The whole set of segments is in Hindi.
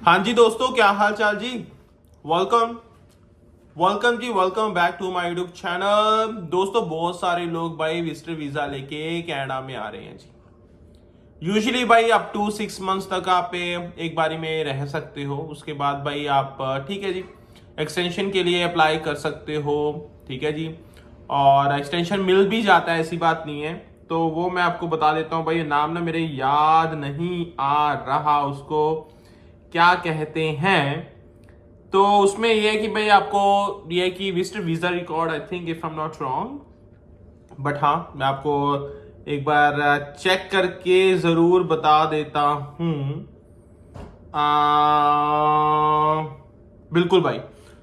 हाँ जी दोस्तों, क्या हाल चाल जी। वेलकम वेलकम जी, welcome back to my YouTube channel. दोस्तों, बहुत सारे लोग भाई विजिटर वीजा लेके कनाडा में आ रहे हैं जी। यूजुअली भाई अप टू 6 मंथ्स तक आप एक बारी में रह सकते हो। उसके बाद भाई आप ठीक है जी, एक्सटेंशन के लिए अप्लाई कर सकते हो। ठीक है जी, और एक्सटेंशन मिल भी जाता है, ऐसी बात नहीं है। तो वो मैं आपको बता देता हूँ भाई, नाम ना मेरे याद नहीं आ रहा, उसको क्या कहते हैं। तो उसमें ये है कि भाई आपको ये है कि visitor visa record, I think if I am not wrong, but हाँ मैं आपको एक बार चेक करके जरूर बता देता हूं। बिल्कुल भाई,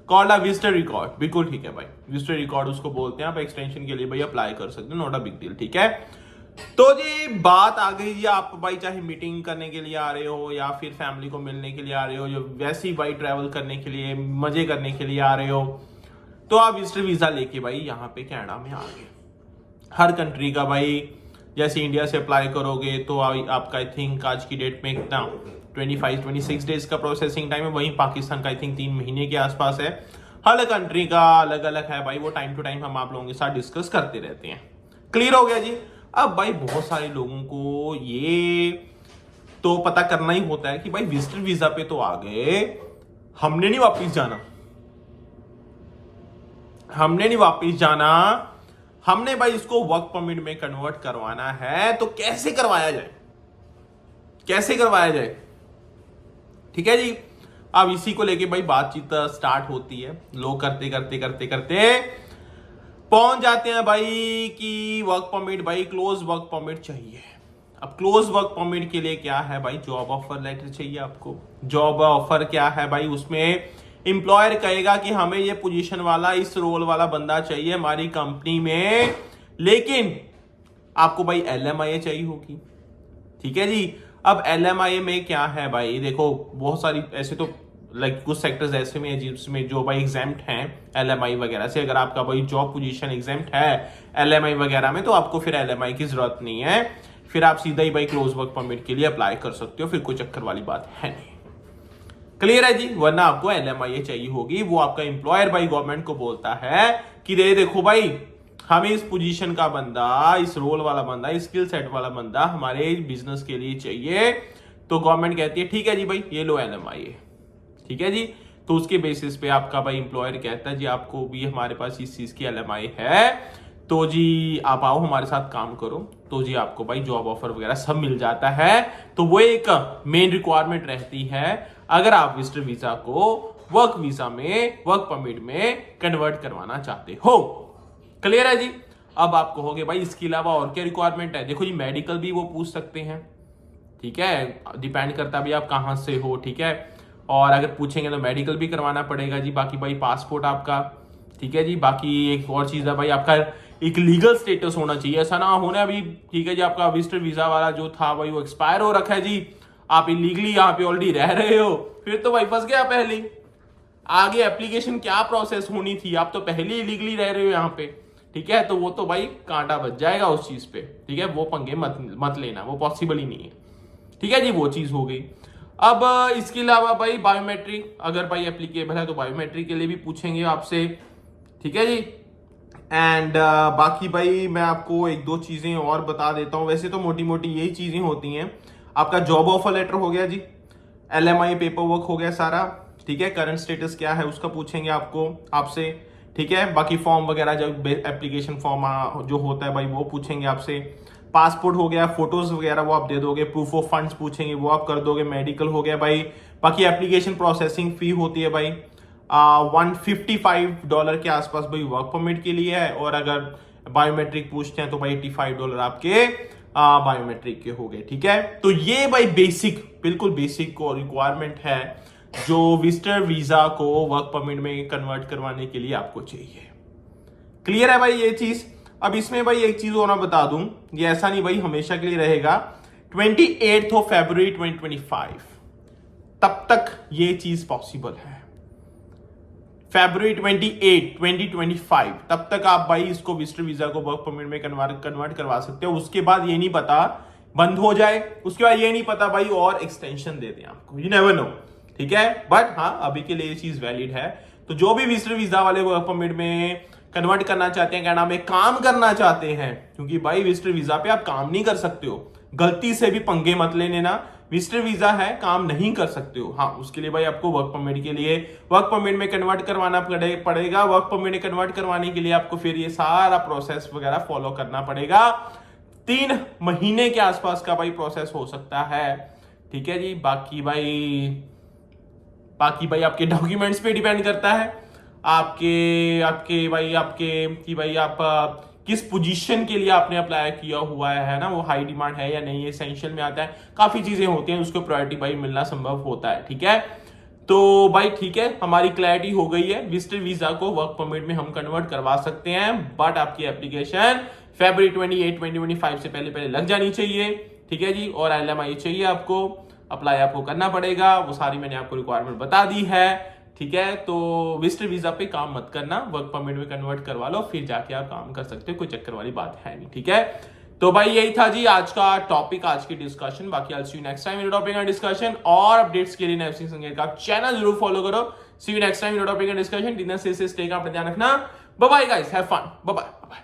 कॉल्ड अ विजिटर रिकॉर्ड, बिल्कुल ठीक है भाई, विजिटर रिकॉर्ड उसको बोलते हैं। आप एक्सटेंशन के लिए भाई अप्लाई कर सकते हो, नॉट अ बिग डील। ठीक है, तो जी बात आ गई जी, आप भाई चाहे मीटिंग करने के लिए आ रहे हो या फिर फैमिली को मिलने के लिए आ रहे हो, जो वैसे ही भाई ट्रैवल करने के लिए, मजे करने के लिए आ रहे हो, तो आप विजिटर वीजा लेके भाई यहाँ पे कनाडा में आ गए। हर कंट्री का भाई, जैसे इंडिया से अप्लाई करोगे तो आपका आई थिंक आज की डेट में कितना 25-26 डेज का प्रोसेसिंग टाइम है। वहीं पाकिस्तान का आई थिंक 3 महीने के आसपास है। हर कंट्री का अलग अलग है भाई, वो टाइम टू टाइम हम आप लोगों के साथ डिस्कस करते रहते हैं। क्लियर हो गया जी। अब भाई बहुत सारे लोगों को ये तो पता करना ही होता है कि भाई विजिटर वीजा पे तो आ गए, हमने नहीं वापिस जाना, हमने नहीं वापिस जाना, हमने भाई इसको वर्क परमिट में कन्वर्ट करवाना है। तो कैसे करवाया जाए, कैसे करवाया जाए? ठीक है जी, अब इसी को लेके भाई बातचीत स्टार्ट होती है। लोग करते करते करते करते पहुंच जाते हैं भाई कि वर्क परमिट, भाई क्लोज वर्क परमिट चाहिए। अब क्लोज वर्क परमिट के लिए क्या है भाई, जॉब ऑफर लेटर चाहिए आपको। जॉब ऑफर क्या है भाई, उसमें एम्प्लॉयर कहेगा कि हमें ये पोजीशन वाला, इस रोल वाला बंदा चाहिए हमारी कंपनी में, लेकिन आपको भाई LMIA चाहिए होगी। ठीक है जी, अब LMIA में क्या है भाई, देखो बहुत सारी ऐसे तो लाइक कुछ सेक्टर्स ऐसे में है जिसमें जो भाई एग्जाम्प्ट हैं LMI वगैरह से। अगर आपका भाई जॉब पोजीशन एग्जाम्प्ट है LMI वगैरह में, तो आपको फिर LMI की जरूरत नहीं है, फिर आप सीधा ही भाई क्लोज वर्क परमिट के लिए अप्लाई कर सकते हो, फिर कोई चक्कर वाली बात है नहीं। क्लियर है जी, वरना आपको LMIA चाहिए होगी। वो आपका एम्प्लॉयर भाई गवर्नमेंट को बोलता है कि देखो भाई, हमें इस पोजीशन का बंदा, इस रोल वाला बंदा, इस स्किल सेट वाला बंदा हमारे बिजनेस के लिए चाहिए। तो गवर्नमेंट कहती है ठीक है जी भाई, ये लो LMIA। ठीक है जी, तो उसके बेसिस पे आपका भाई एम्प्लॉयर कहता है जी आपको भी हमारे पास इस चीज की LMIA है, तो जी आप आओ हमारे साथ काम करो। तो जी आपको भाई जॉब ऑफर वगैरह सब मिल जाता है। तो वो एक मेन रिक्वायरमेंट रहती है अगर आप विजिटर वीजा को वर्क वीजा में, वर्क परमिट में कन्वर्ट करवाना चाहते हो। क्लियर है जी। अब आप कहोगे भाई इसके अलावा और क्या रिक्वायरमेंट है? देखो जी, मेडिकल भी वो पूछ सकते हैं। ठीक है, डिपेंड करता भी आप कहां से हो। ठीक है, और अगर पूछेंगे तो मेडिकल भी करवाना पड़ेगा जी। बाकी भाई पासपोर्ट आपका, ठीक है जी। बाकी एक और चीज है भाई, आपका एक लीगल स्टेटस होना चाहिए, ऐसा ना होना अभी। ठीक है जी, आपका विजिटर वीजा वाला जो था भाई वो एक्सपायर हो रखा है जी, आप इलीगली यहाँ पे ऑलरेडी रह रहे हो, फिर तो भाई फंस गया। पहले आगे एप्लीकेशन क्या प्रोसेस होनी थी, आप तो पहले इलीगली रह रहे हो यहाँ पे। ठीक है, तो वो तो भाई कांटा बच जाएगा उस चीज पे। ठीक है, वो पंगे मत लेना, वो पॉसिबल ही नहीं है। ठीक है जी, वो चीज हो गई। अब इसके अलावा भाई बायोमेट्रिक, अगर भाई एप्लीकेबल है तो बायोमेट्रिक के लिए भी पूछेंगे आपसे। ठीक है जी। एंड बाकी भाई मैं आपको एक दो चीजें और बता देता हूं। वैसे तो मोटी मोटी यही चीजें होती हैं। आपका जॉब ऑफर लेटर हो गया जी, LMIA पेपर वर्क हो गया सारा। ठीक है, करंट स्टेटस क्या है उसका पूछेंगे आपसे। ठीक है, बाकी फॉर्म वगैरह जब एप्लीकेशन फॉर्म जो होता है भाई वो पूछेंगे आपसे। पासपोर्ट हो गया, फोटोज वगैरह वो आप दे दोगे। प्रूफ ऑफ फंड्स पूछेंगे, वो आप कर दोगे। मेडिकल हो गया भाई। बाकी एप्लीकेशन प्रोसेसिंग फी होती है भाई $155 के आसपास भाई वर्क परमिट के लिए है, और अगर बायोमेट्रिक पूछते हैं तो भाई $85 आपके बायोमेट्रिक के हो गए। ठीक है, तो ये भाई बेसिक, बिल्कुल बेसिक रिक्वायरमेंट है जो विजिटर वीजा को वर्क परमिट में कन्वर्ट करवाने के लिए आपको चाहिए। क्लियर है भाई ये चीज। अब इसमें भाई एक चीज और मैं बता दूं, ये ऐसा नहीं भाई हमेशा के लिए रहेगा। 28 फरवरी 2025 तब तक ये चीज पॉसिबल है। February 28, 2025 तब तक आप भाई इसको विजिटर वीजा को वर्क परमिट में कन्वर्ट करवा सकते हो। उसके बाद ये नहीं पता बंद हो जाए, उसके बाद ये नहीं पता भाई और एक्सटेंशन दे दें आपको, यू नेवर नो। ठीक है, बट हाँ अभी के लिए ये चीज वैलिड है। तो जो भी विजिटर वीजा वाले वर्क परमिट में कन्वर्ट करना चाहते हैं, कनाडा में काम करना चाहते हैं, क्योंकि भाई विजिटर वीजा पे आप काम नहीं कर सकते हो, गलती से भी पंगे मत लेने ना, विजिटर वीजा है काम नहीं कर सकते हो। हाँ उसके लिए भाई आपको वर्क परमिट के लिए वर्क परमिट में कन्वर्ट करवाना पड़ेगा। वर्क परमिट में कन्वर्ट करवाने के लिए आपको फिर ये सारा प्रोसेस वगैरह फॉलो करना पड़ेगा। 3 महीने के आसपास का भाई प्रोसेस हो सकता है, ठीक है जी। बाकी भाई आपके डॉक्यूमेंट्स पे डिपेंड करता है, आपके कि भाई आप किस पोजीशन के लिए आपने अप्लाई किया हुआ है ना, वो हाई डिमांड है या नहीं, एसेंशियल में आता है, काफी चीजें होती हैं, उसको प्रायोरिटी भाई मिलना संभव होता है, ठीक है। तो भाई ठीक है, हमारी क्लैरिटी हो गई है, विजिटर वीजा को वर्क परमिट में हम कन्वर्ट करवा सकते हैं, बट आपकी एप्लीकेशन February 28, 2025 से पहले लग जानी चाहिए, ठीक है जी। और LMI चाहिए आपको, अप्लाई आपको करना पड़ेगा, वो सारी मैंने आपको रिक्वायरमेंट बता दी है, ठीक है। तो विजिटर वीजा पे काम मत करना, वर्क परमिट में कन्वर्ट करवा लो, फिर जाके आप काम कर सकते हो, कोई चक्कर वाली बात है नहीं, ठीक है। तो भाई यही था जी आज का टॉपिक, आज की डिस्कशन। बाकी I see you next time in topic and discussion, और अपडेट्स के लिए नैपसिंग संगीत का चैनल जरूर फॉलो करो। See you next time in topic and discussion. डिनर से स्टे का अपना ध्यान रखना। Bye bye guys, have fun, bye bye.